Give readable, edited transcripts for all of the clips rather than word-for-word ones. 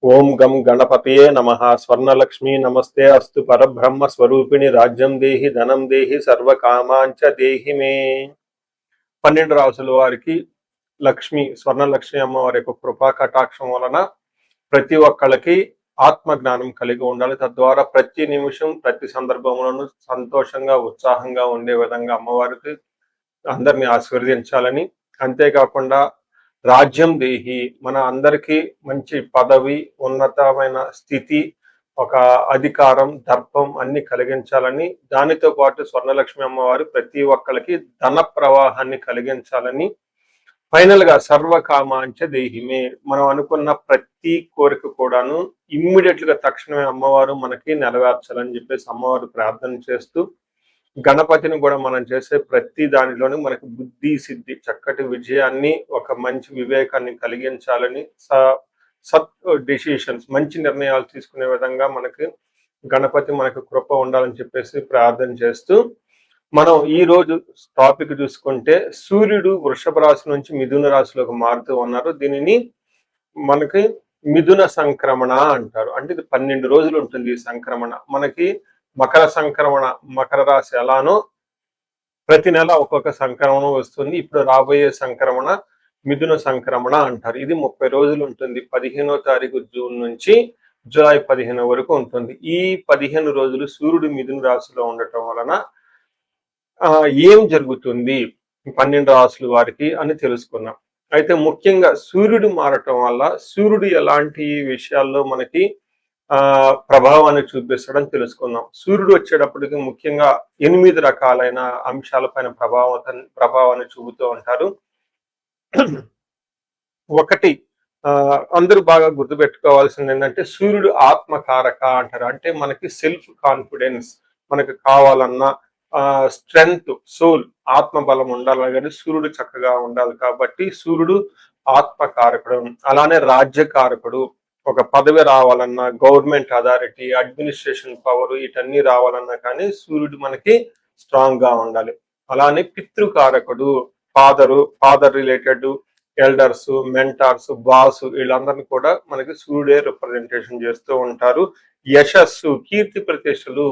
ఓం గం గణపతయే నమః. స్వర్ణలక్ష్మీ నమస్తే అస్తు. పరబ్రహ్మ స్వరూపిణి రాజ్యం దేహి ధనం దేహి సర్వకామాంచ దేహి మే. 12 రాసుల వారికి స్వర్ణలక్ష్మి అమ్మవారి యొక్క కృపా కటాక్షం వలన ప్రతి ఒక్కళ్ళకి ఆత్మ జ్ఞానం కలిగి ఉండాలి. తద్వారా ప్రతి నిమిషం ప్రతి సందర్భంలోనూ సంతోషంగా ఉత్సాహంగా ఉండే విధంగా అమ్మవారికి అందరినీ ఆశీర్వదించాలని, అంతేకాకుండా రాజ్యం దేహి, మన అందరికీ మంచి పదవి, ఉన్నతమైన స్థితి, ఒక అధికారం, దర్పం అన్ని కలిగించాలని, దానితో పాటు స్వర్ణలక్ష్మి అమ్మవారు ప్రతి ఒక్కరికి ధన ప్రవాహాన్ని కలిగించాలని, ఫైనల్ గా సర్వకామాంచ దేహిమే, మనం అనుకున్న ప్రతి కోరిక కూడాను ఇమ్మీడియట్ గా తక్షణమే అమ్మవారు మనకి నెరవేర్చాలని చెప్పేసి అమ్మవారు ప్రార్థన చేస్తూ, గణపతిని కూడా మనం చేసే ప్రతి దానిలోనూ మనకి బుద్ధి సిద్ధి, చక్కటి విజయాన్ని, ఒక మంచి వివేకాన్ని కలిగించాలని, సత్ డెసిషన్స్, మంచి నిర్ణయాలు తీసుకునే విధంగా మనకి గణపతి మనకు కృప ఉండాలని చెప్పేసి ప్రార్థన చేస్తూ, మనం ఈ రోజు టాపిక్ చూసుకుంటే సూర్యుడు వృషభ రాశి నుంచి మిథున రాశిలోకి మారుతూ ఉన్నారు. దీనిని మనకి మిథున సంక్రమణ అంటారు. అంటే ఇది 12 రోజులు ఉంటుంది ఈ సంక్రమణ. మనకి మకర సంక్రమణ, మకర రాశి ఎలానో ప్రతి నెల ఒక్కొక్క సంక్రమణం వస్తుంది. ఇప్పుడు రాబోయే సంక్రమణ మిథున సంక్రమణ అంటారు. ఇది 30 రోజులు ఉంటుంది. 15వ తారీఖు జూన్ నుంచి జూలై 15 వరకు ఉంటుంది. ఈ 15 రోజులు సూర్యుడు మిథున రాశిలో ఉండటం వలన ఏం జరుగుతుంది 12 రాశుల వారికి అని తెలుసుకున్నాం. అయితే ముఖ్యంగా సూర్యుడు మారటం వల్ల సూర్యుడు ఎలాంటి విషయాల్లో మనకి ప్రభావాన్ని చూపిస్తాడని తెలుసుకుందాం. సూర్యుడు వచ్చేటప్పటికి ముఖ్యంగా 8 రకాలైన అంశాలపైన ప్రభావాన్ని చూపుతూ ఉంటారు. ఒకటి, అందరూ బాగా గుర్తుపెట్టుకోవాల్సింది ఏంటంటే సూర్యుడు ఆత్మకారక అంటారు. అంటే మనకి సెల్ఫ్ కాన్ఫిడెన్స్, మనకు కావాలన్నా స్ట్రెంగ్త్, సోల్, ఆత్మబలం ఉండాలి కానీ సూర్యుడు చక్కగా ఉండాలి. కాబట్టి సూర్యుడు ఆత్మకారకుడు. అలానే రాజ్యకారకుడు, ఒక పదవి రావాలన్నా, గవర్నమెంట్ అథారిటీ, అడ్మినిస్ట్రేషన్ పవర్, వీటన్ని రావాలన్నా కానీ సూర్యుడు మనకి స్ట్రాంగ్ గా ఉండాలి. అలానే పితృకారకుడు, father related elders, mentors, boss, వీళ్ళందరినీ కూడా మనకి సూర్యుడే రిప్రజెంటేషన్ చేస్తూ ఉంటారు. యశస్సు, కీర్తి ప్రతిష్టలు,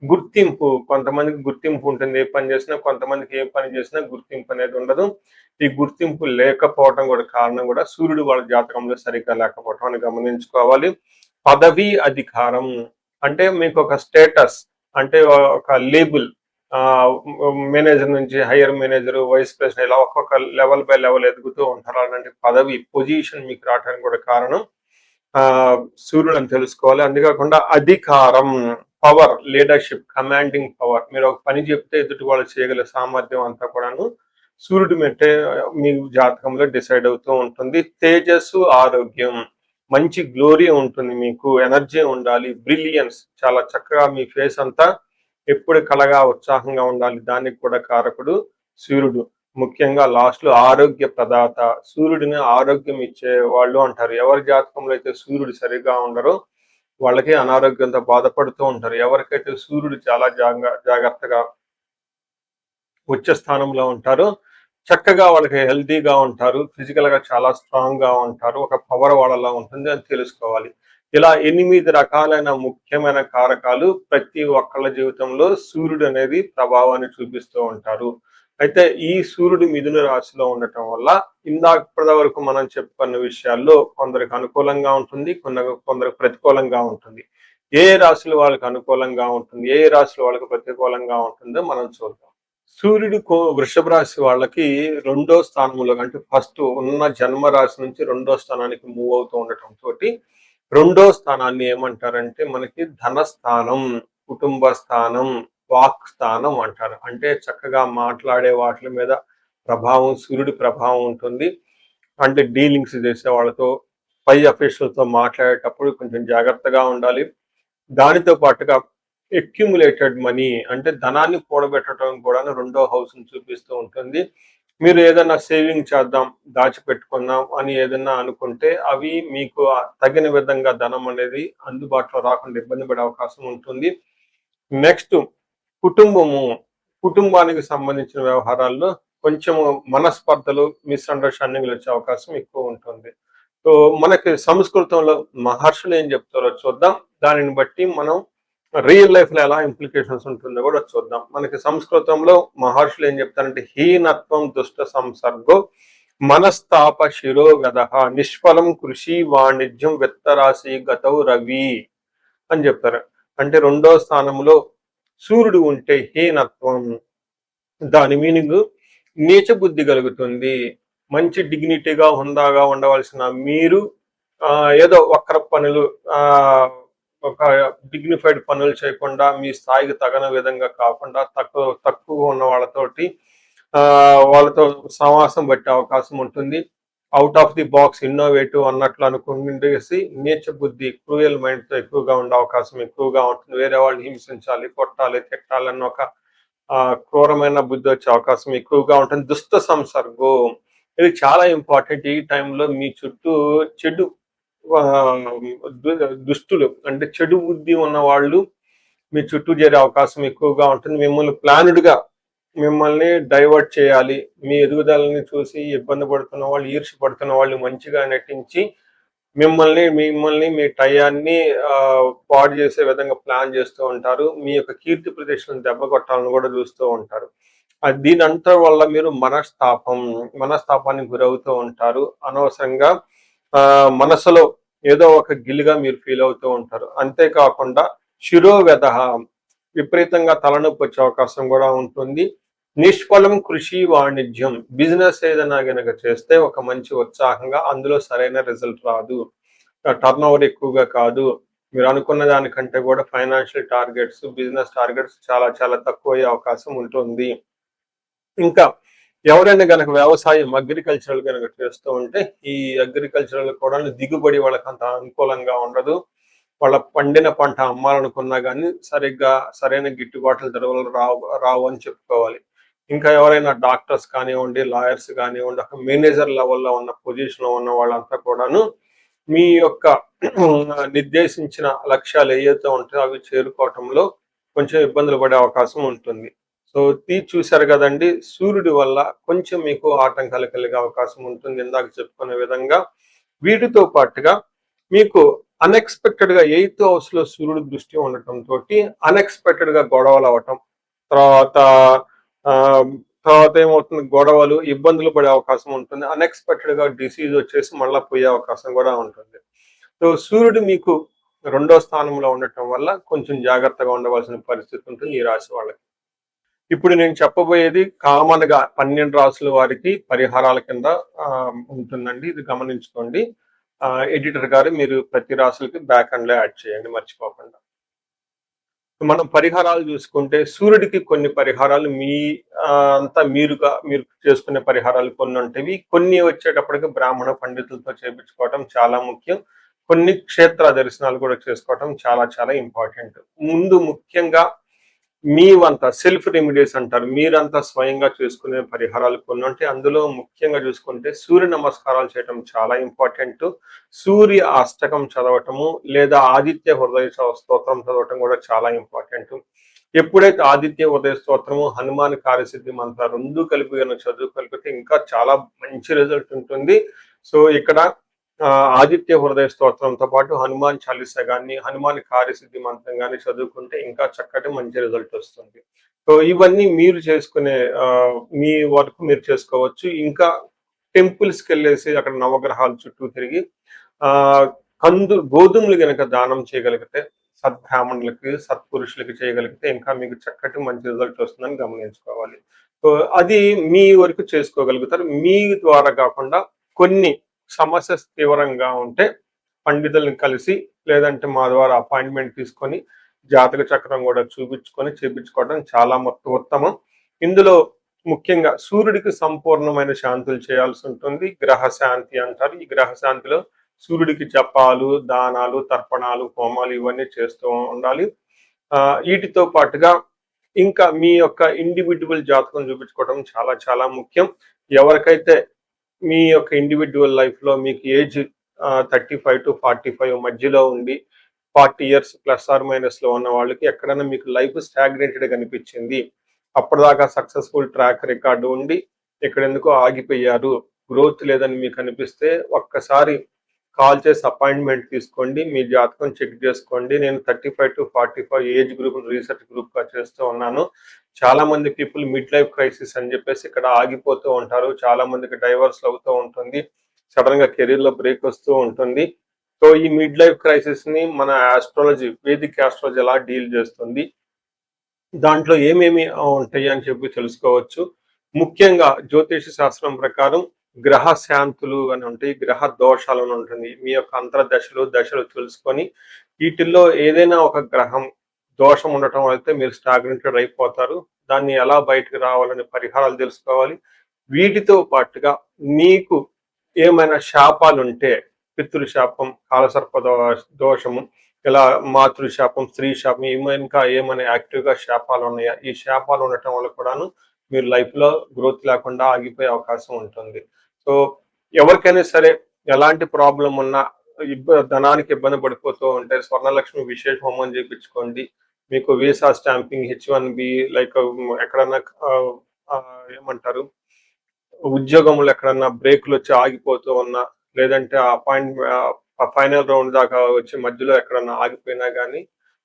గుర్తింపు, కొంతమందికి గుర్తింపు ఉంటుంది ఏ పని చేసినా, కొంతమందికి ఏ పని చేసినా గుర్తింపు అనేది ఉండదు. ఈ గుర్తింపు లేకపోవడం కూడా కారణం కూడా సూర్యుడు వాళ్ళ జాతకంలో సరిగ్గా లేకపోవడం అని గమనించుకోవాలి. పదవి, అధికారం, అంటే మీకు ఒక స్టేటస్, అంటే ఒక లేబుల్, మేనేజర్ నుంచి హైయర్ మేనేజర్, వైస్ ప్రెసిడెంట్, ఇలా ఒక్కొక్క లెవెల్ బై లెవెల్ ఎదుగుతూ ఉంటారు. అలాంటి పదవి, పొజిషన్ మీకు రావడానికి కూడా కారణం సూర్యుడు అని తెలుసుకోవాలి. అంతేకాకుండా అధికారం, పవర్, లీడర్షిప్, కమాండింగ్ పవర్, మీరు ఒక పని చెప్తే ఎదుటి వాళ్ళు చేయగల సామర్థ్యం అంతా కూడాను సూర్యుడు మెట్టే మీ జాతకంలో డిసైడ్ అవుతూ ఉంటుంది. తేజస్సు, ఆరోగ్యం, మంచి గ్లోరీ ఉంటుంది, మీకు ఎనర్జీ ఉండాలి, బ్రిలియన్స్, చాలా చక్కగా మీ ఫేస్ అంతా ఎప్పుడు కలగా ఉత్సాహంగా ఉండాలి, దానికి కూడా కారకుడు సూర్యుడు. ముఖ్యంగా లాస్ట్ లో ఆరోగ్య ప్రదాత, సూర్యుడిని ఆరోగ్యం ఇచ్చే వాళ్ళు అంటారు. ఎవరి జాతకంలో అయితే సూర్యుడు సరిగా ఉండరో వాళ్ళకి అనారోగ్యంతో బాధపడుతూ ఉంటారు. ఎవరికైతే సూర్యుడు చాలా జాగ్రత్తగా ఉచ్చ స్థానంలో ఉంటారో చక్కగా వాళ్ళకి హెల్తీగా ఉంటారు, ఫిజికల్ గా చాలా స్ట్రాంగ్ గా ఉంటారు, ఒక పవర్ వాళ్ళలా ఉంటుంది అని తెలుసుకోవాలి. ఇలా 8 రకాలైన ముఖ్యమైన కారకాలు ప్రతి ఒక్కళ్ళ జీవితంలో సూర్యుడు అనేది ప్రభావాన్ని చూపిస్తూ ఉంటారు. అయితే ఈ సూర్యుడు మిథున రాశిలో ఉండటం వల్ల ఇప్పటి వరకు మనం చెప్పుకున్న విషయాల్లో కొందరికి అనుకూలంగా ఉంటుంది, కొందరికి ప్రతికూలంగా ఉంటుంది. ఏ రాశులు వాళ్ళకి అనుకూలంగా ఉంటుంది, ఏ రాశులు వాళ్ళకి ప్రతికూలంగా ఉంటుందో మనం చూద్దాం. సూర్యుడు వృషభ రాశి వాళ్ళకి 2వ స్థానంలో, అంటే ఫస్ట్ ఉన్న జన్మ రాశి నుంచి 2వ స్థానానికి మూవ్ అవుతూ ఉండటం తోటి 2వ స్థానాన్ని ఏమంటారంటే మనకి ధనస్థానం, కుటుంబ స్థానం, వాక్ స్థానం అంటారు. అంటే చక్కగా మాట్లాడే వాటి మీద ప్రభావం, సూర్యుడి ప్రభావం ఉంటుంది. అంటే డీలింగ్స్ చేసే వాళ్ళతో, పై అఫీషియల్తో మాట్లాడేటప్పుడు కొంచెం జాగ్రత్తగా ఉండాలి. దానితో పాటుగా అక్యుములేటెడ్ మనీ, అంటే ధనాన్ని కూడబెట్టడం కూడా 2వ హౌస్ ని చూపిస్తూ ఉంటుంది. మీరు ఏదైనా సేవింగ్ చేద్దాం, దాచిపెట్టుకుందాం అని ఏదైనా అనుకుంటే అవి మీకు తగిన విధంగా ధనం అనేది అందుబాటులో రాకుండా ఇబ్బంది పడే అవకాశం ఉంటుంది. నెక్స్ట్ కుటుంబానికి సంబంధించిన వ్యవహారాల్లో కొంచెం మనస్పర్ధలు, మిస్అండర్స్టాండింగ్లు వచ్చే అవకాశం ఎక్కువ ఉంటుంది. సో మనకి సంస్కృతంలో మహర్షులు ఏం చెప్తారో చూద్దాం. దానిని బట్టి మనం రియల్ లైఫ్ లో ఎలా ఇంప్లికేషన్స్ ఉంటుందో కూడా చూద్దాం. మనకి సంస్కృతంలో మహర్షులు ఏం చెప్తారంటే హీనత్వం దుష్ట సంసర్గో మనస్తాప శిరోగద నిష్ఫలం కృషి వాణిజ్యం విత్తరాశి గతౌ రవి అని చెప్తారు. అంటే రెండో స్థానంలో సూర్యుడు ఉంటే హీనత్వం, దాని మీనింగ్ నీచ బుద్ధి కలుగుతుంది. మంచి డిగ్నిటీగా హుందాగా ఉండవలసిన మీరు ఏదో వక్ర పనులు, ఆ ఒక డిగ్నిఫైడ్ పనులు చేయకుండా మీ స్థాయికి తగన విధంగా కాకుండా తక్కువ ఉన్న వాళ్ళతోటి ఆ వాళ్ళతో సమాసం పట్టే అవకాశం ఉంటుంది. Out of the box innovative అన్నట్లు అనుకునేసి నీచ బుద్ధి క్రూయల్ మైండ్ తో ఎక్కువగా ఉండే అవకాశం ఎక్కువగా ఉంటుంది. వేరే వాళ్ళని హింసించాలి, కొట్టాలి, తిట్టాలన్న ఒక క్రూరమైన బుద్ధి వచ్చే అవకాశం ఎక్కువగా ఉంటుంది. దుష్ట సంసర్గం ఇది చాలా ఇంపార్టెంట్. ఈ టైంలో మీ చుట్టూ చెడు దుష్టులు అంటే చెడు బుద్ధి ఉన్న వాళ్ళు మీ చుట్టూ చేరే అవకాశం ఎక్కువగా ఉంటుంది. మిమ్మల్ని ప్లాన్డ్ గా మిమ్మల్ని డైవర్ట్ చేయాలి, మీ ఎదుగుదలని చూసి ఇబ్బంది పడుతున్న వాళ్ళు, ఈర్ష్య పడుతున్న వాళ్ళు మంచిగా నటించి మిమ్మల్ని మీ టయాన్ని పాడు చేసే విధంగా ప్లాన్ చేస్తూ ఉంటారు. మీ యొక్క కీర్తి ప్రతిష్టలను దెబ్బ కొట్టాలని కూడా చూస్తూ ఉంటారు. దీని అంతా వల్ల మీరు మనస్తాపానికి గురవుతూ ఉంటారు. అనవసరంగా మనసులో ఏదో ఒక గిల్లిగా మీరు ఫీల్ అవుతూ ఉంటారు. అంతేకాకుండా శిరోవ్యధ విపరీతంగా తలనొప్పి వచ్చే అవకాశం కూడా ఉంటుంది. నిష్ఫలం కృషి వాణిజ్యం బిజినెస్ ఏదైనా గనక చేస్తే ఒక మంచి ఉత్సాహంగా అందులో సరైన రిజల్ట్ రాదు. టర్న్ ఓవర్ ఎక్కువగా కాదు. మీరు అనుకున్న దానికంటే కూడా ఫైనాన్షియల్ టార్గెట్స్, బిజినెస్ టార్గెట్స్ చాలా చాలా తక్కువ అయ్యే అవకాశం ఉంటుంది. ఇంకా ఎవరైనా గనక వ్యవసాయం అగ్రికల్చరల్ కనుక చేస్తూ ఉంటే ఈ అగ్రికల్చరల్ కూడా దిగుబడి వాళ్ళకి అంత అనుకూలంగా ఉండదు. వాళ్ళ పండిన పంట అమ్మాలనుకున్నా కానీ సరైన గిట్టుబాట్ల ధరలు రావు అని చెప్పుకోవాలి. ఇంకా ఎవరైనా డాక్టర్స్ కానివ్వండి, లాయర్స్ కానివ్వండి, ఒక మేనేజర్ లెవెల్లో ఉన్న పొజిషన్ లో ఉన్న వాళ్ళంతా కూడాను మీ యొక్క నిర్దేశించిన లక్ష్యాలు ఏవైతే ఉంటాయో అవి చేరుకోవటంలో కొంచెం ఇబ్బందులు పడే అవకాశం ఉంటుంది. సో చూశారు కదండి, సూర్యుడి వల్ల కొంచెం మీకు ఆటంకాలు కలిగే అవకాశం ఉంటుంది ఇందాక చెప్పుకునే విధంగా. వీటితో పాటుగా మీకు అన్ఎక్స్పెక్టెడ్ గా 8th హౌస్ లో సూర్యుడు దృష్టి ఉండటం తోటి అన్ఎక్స్పెక్టెడ్ గా గొడవలు అవటం, తర్వాత ఆ తర్వాత ఏమవుతుంది, గొడవలు ఇబ్బందులు పడే అవకాశం ఉంటుంది. అన్ఎక్స్పెక్టెడ్ గా డిసీజ్ వచ్చేసి మళ్ళీ పోయే అవకాశం కూడా ఉంటుంది. సో సూర్యుడు మీకు రెండో స్థానంలో ఉండటం వల్ల కొంచెం జాగ్రత్తగా ఉండవలసిన పరిస్థితి ఉంటుంది ఈ రాశి వాళ్ళకి. ఇప్పుడు నేను చెప్పబోయేది కామన్ గా 12 రాసుల వారికి పరిహారాల కింద ఉంటుందండి. ఇది గమనించుకోండి. ఎడిటర్ గారు మీరు ప్రతి రాసులకి బ్యాక్ అండ్ లో యాడ్ చేయండి మర్చిపోకుండా. మనం పరిహారాలు చూసుకుంటే సూర్యుడికి కొన్ని పరిహారాలు మీరు చేసుకునే పరిహారాలు కొన్ని ఉంటాయి. కొన్ని వచ్చేటప్పటికి బ్రాహ్మణ పండితులతో చేయించుకోవటం చాలా ముఖ్యం. కొన్ని క్షేత్ర దర్శనాలు కూడా చేసుకోవటం చాలా చాలా ఇంపార్టెంట్. ముందు ముఖ్యంగా మీవంతా సెల్ఫ్ రెమెడీస్ అంటారు, మీరంతా స్వయంగా చేసుకునే పరిహారాలు కొన్ని ఉంటాయి. అందులో ముఖ్యంగా చూసుకుంటే సూర్య నమస్కారాలు చేయటం చాలా ఇంపార్టెంట్. సూర్య అష్టకం చదవటము లేదా ఆదిత్య హృదయ స్తోత్రం చదవటం కూడా చాలా ఇంపార్టెంట్. ఎప్పుడైతే ఆదిత్య హృదయ స్తోత్రము, హనుమాన్ కార్యసిద్ధి మంత్ర రెండు కలిపి చదువుకలిపితే ఇంకా చాలా మంచి రిజల్ట్ ఉంటుంది. సో ఇక్కడ ఆదిత్య హృదయ స్తోత్రంతో పాటు హనుమాన్ చాలీసా కానీ, హనుమాన్ కార్యసిద్ధి మంత్రం కానీ చదువుకుంటే ఇంకా చక్కటి మంచి రిజల్ట్ వస్తుంది. సో ఇవన్నీ మీరు చేసుకునే మీ వరకు మీరు చేసుకోవచ్చు. ఇంకా టెంపుల్స్కి వెళ్ళేసి అక్కడ నవగ్రహాల చుట్టూ తిరిగి గోధుమలు గనక దానం చేయగలిగితే, సద్బ్రాహ్మణులకి సత్పురుషులకి చేయగలిగితే ఇంకా మీకు చక్కటి మంచి రిజల్ట్ వస్తుందని గమనించుకోవాలి. సో అది మీ వరకు చేసుకోగలుగుతారు. మీ ద్వారా కాకుండా కొన్ని సమస్య తీవ్రంగా ఉంటే పండితులను కలిసి లేదంటే మా ద్వారా అపాయింట్మెంట్ తీసుకొని జాతక చక్రం కూడా చేపించుకోవడం చాలా ఉత్తమం. ఇందులో ముఖ్యంగా సూర్యుడికి సంపూర్ణమైన శాంతులు చేయాల్సి ఉంటుంది. గ్రహ శాంతి అంటారు. ఈ గ్రహ శాంతిలో సూర్యుడికి జపాలు, దానాలు, తర్పణాలు, హోమాలు ఇవన్నీ చేస్తూ ఉండాలి. వీటితో పాటుగా ఇంకా మీ యొక్క ఇండివిజువల్ జాతకం చూపించుకోవడం చాలా చాలా ముఖ్యం. ఎవరికైతే మీ యొక్క ఇండివిజువల్ లైఫ్ లో మీకు ఏజ్ 35 to 45 మధ్యలో ఉండి 40 years ప్లస్ ఆర్ మైనస్ లో ఉన్న వాళ్ళకి ఎక్కడైనా మీకు లైఫ్ స్టాగ్నేటెడ్ కనిపించింది, అప్పటిదాకా సక్సెస్ఫుల్ ట్రాక్ రికార్డు ఉండి ఇక్కడ ఎందుకో ఆగిపోయారు, గ్రోత్ లేదని మీకు అనిపిస్తే ఒక్కసారి కాల్ చేసి అపాయింట్మెంట్ తీసుకోండి. మీ జాతకం చెక్ చేసుకోండి. నేను 35-45 ఏజ్ గ్రూప్ రీసెర్చ్ గ్రూప్‌గా చేస్తూ ఉన్నాను. చాలా మంది పీపుల్ మిడ్ లైఫ్ క్రైసిస్ అని చెప్పేసి ఇక్కడ ఆగిపోతూ ఉంటారు. చాలా మందికి డైవర్స్‌లు అవుతూ ఉంటుంది. సడెన్‌గా కెరీర్‌లో బ్రేక్ వస్తూ ఉంటుంది. సో, ఈ మిడ్ లైఫ్ క్రైసిస్‌ని మన యాస్ట్రాలజీ, వేదిక్ యాస్ట్రాలజీ ఎలా డీల్ చేస్తుంది? దాంట్లో ఏమేమి ఉంటాయి అని చెప్పి తెలుసుకోవచ్చు. ముఖ్యంగా జ్యోతిష శాస్త్రం ప్రకారం గ్రహ శాంతులు అని ఉంటాయి. గ్రహ దోషాలు అని ఉంటుంది. మీ యొక్క అంతర్దశలు, దశలు తెలుసుకొని వీటిల్లో ఏదైనా ఒక గ్రహం దోషం ఉండటం అయితే మీరు స్టాగ్నెంటెడ్ అయిపోతారు. దాన్ని ఎలా బయటకు రావాలనే పరిహారాలు తెలుసుకోవాలి. వీటితో పాటుగా మీకు ఏమైనా శాపాలుంటే పితృ శాపం, కాలసర్ప దోషము, ఇలా మాతృ శాపం, స్త్రీ శాపం ఇంకా ఏమైనా యాక్టివ్‌గా శాపాలు ఉన్నాయా? ఈ శాపాలు ఉండటం వల్ల కూడాను మీరు లైఫ్‌లో గ్రోత్ లేకుండా ఆగిపోయే అవకాశం ఉంటుంది. సో, ఎవరికైనా సరే ఎలాంటి ప్రాబ్లమ్ ఉన్నా ధనానికి ఇబ్బంది పడిపోతూ ఉంటే స్వర్ణలక్ష్మి విశేష హోమం చేపించుకోండి. మీకు వీసా స్టాంపింగ్, హెచ్-1బీ లైక్ ఎక్కడన్నా ఏమంటారు ఉద్యోగంలో ఎక్కడన్నా బ్రేకులొచ్చి ఆగిపోతూ ఉన్నా, లేదంటే ఫైనల్ రౌండ్ దాకా వచ్చి మధ్యలో ఎక్కడన్నా ఆగిపోయినా గానీ,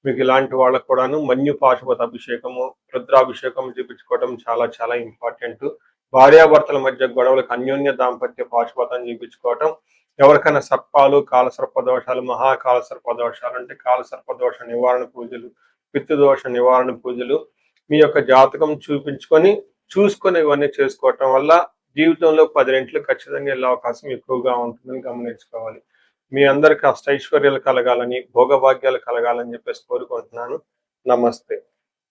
మీకు ఇలాంటి వాళ్ళకి కూడాను మన్యు పాశుపత అభిషేకము, రుద్రాభిషేకం చేపించుకోవడం చాలా చాలా ఇంపార్టెంటు. భార్యాభర్తల మధ్య గొడవలకు అన్యోన్య దాంపత్య పాశుపతం చేపించుకోవటం. ఎవరికైనా సర్పాలు, కాలసర్ప దోషాలు, మహాకాల సర్ప దోషాలు అంటే కాలసర్ప దోష నివారణ పూజలు, పితృదోష నివారణ పూజలు మీ యొక్క జాతకం చూసుకొని ఇవన్నీ చేసుకోవటం వల్ల జీవితంలో 10 రెట్లు ఖచ్చితంగా వెళ్ళే అవకాశం ఎక్కువగా ఉంటుందని గమనించుకోవాలి. మీ అందరికి అష్టైశ్వర్యాలు కలగాలని, భోగభాగ్యాలు కలగాలని చెప్పేసి కోరుకుంటున్నాను. నమస్తే.